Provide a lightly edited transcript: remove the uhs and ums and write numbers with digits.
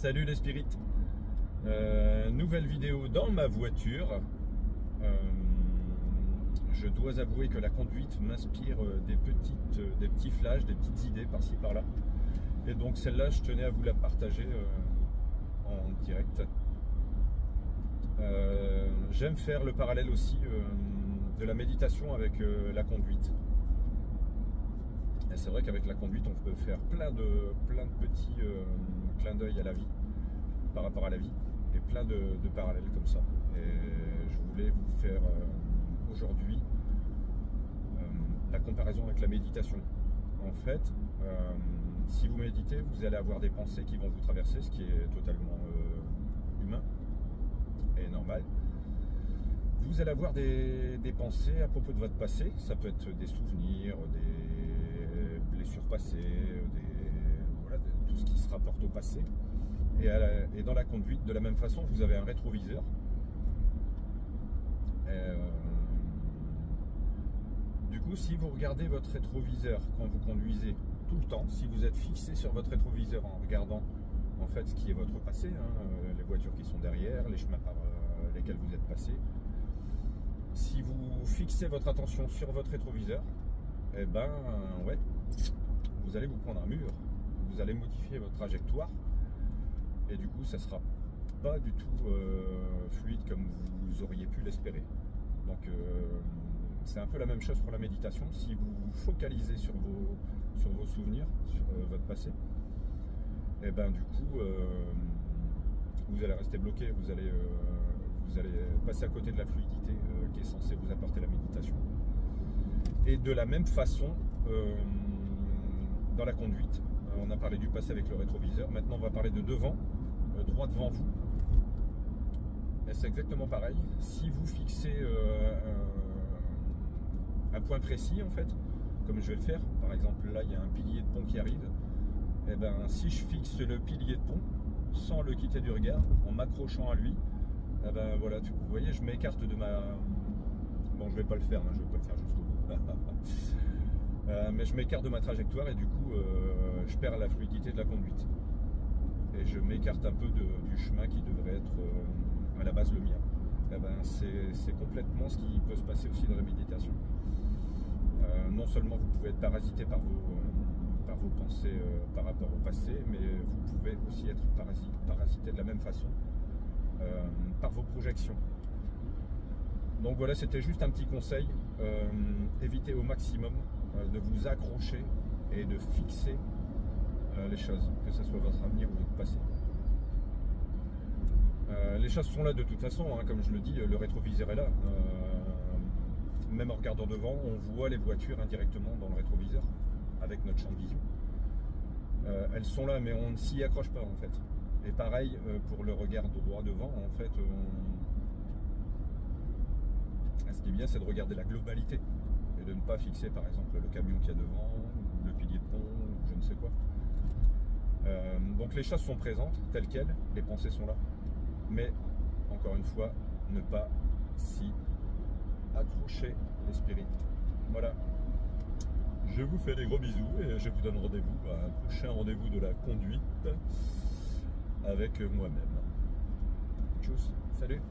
Salut les spirites. Nouvelle vidéo dans ma voiture. Je dois avouer que la conduite m'inspire des petits flashs, des petites idées par-ci par-là. Et donc celle-là, je tenais à vous la partager en direct. J'aime faire le parallèle aussi de la méditation avec la conduite. Et c'est vrai qu'avec la conduite, on peut faire plein de petits clins d'œil à la vie, par rapport à la vie, et plein de parallèles comme ça. Et je voulais vous faire aujourd'hui la comparaison avec la méditation. En fait, si vous méditez, vous allez avoir des pensées qui vont vous traverser, ce qui est totalement humain et normal. Vous allez avoir des pensées à propos de votre passé. Ça peut être des souvenirs, des blessures passées, voilà, tout ce qui se rapporte au passé. Et dans la conduite, de la même façon, vous avez un rétroviseur. Du coup, si vous regardez votre rétroviseur quand vous conduisez tout le temps, si vous êtes fixé sur votre rétroviseur en regardant en fait ce qui est votre passé, les voitures qui sont derrière, les chemins par lesquels vous êtes passé, si vous fixez votre attention sur votre rétroviseur, eh ben ouais, vous allez vous prendre un mur, vous allez modifier votre trajectoire et du coup ça sera pas du tout fluide comme vous auriez pu l'espérer. Donc c'est un peu la même chose pour la méditation. Si vous vous focalisez sur vos souvenirs, sur votre passé, et ben du coup vous allez rester bloqué, vous allez passer à côté de la fluidité qui est censée vous apporter la méditation. Et de la même façon, dans la conduite, on a parlé du passé avec le rétroviseur, maintenant on va parler de devant, droit devant vous. Et c'est exactement pareil. Si vous fixez un point précis en fait, comme je vais le faire, par exemple là il y a un pilier de pont qui arrive, et ben si je fixe le pilier de pont sans le quitter du regard, en m'accrochant à lui, et ben voilà, vous voyez, je m'écarte de ma... Bon, je vais pas le faire, je vais pas le faire jusqu'au bout. Mais je m'écarte de ma trajectoire et du coup je perds la fluidité de la conduite. Et je m'écarte un peu du chemin qui devrait être à la base le mien. Eh ben, c'est complètement ce qui peut se passer aussi dans la méditation. Non seulement vous pouvez être parasité par vos pensées par rapport au passé, mais vous pouvez aussi être parasité de la même façon par vos projections. Donc voilà, c'était juste un petit conseil. Évitez au maximum de vous accrocher et de fixer les choses, que ce soit votre avenir ou votre passé. Les choses sont là de toute façon, comme je le dis, le rétroviseur est là. Même en regardant devant, on voit les voitures indirectement dans le rétroviseur avec notre champ de vision. Elles sont là, mais on ne s'y accroche pas en fait. Et pareil pour le regard droit devant, en fait, ce qui est bien, c'est de regarder la globalité et de ne pas fixer par exemple le camion qu'il y a devant, ou le pilier de pont, ou je ne sais quoi. Donc les choses sont présentes telles quelles, les pensées sont là, mais encore une fois, ne pas s'y accrocher les spirites. Voilà, je vous fais des gros bisous et je vous donne rendez-vous à un prochain rendez-vous de la conduite avec moi-même. Tchuss, salut.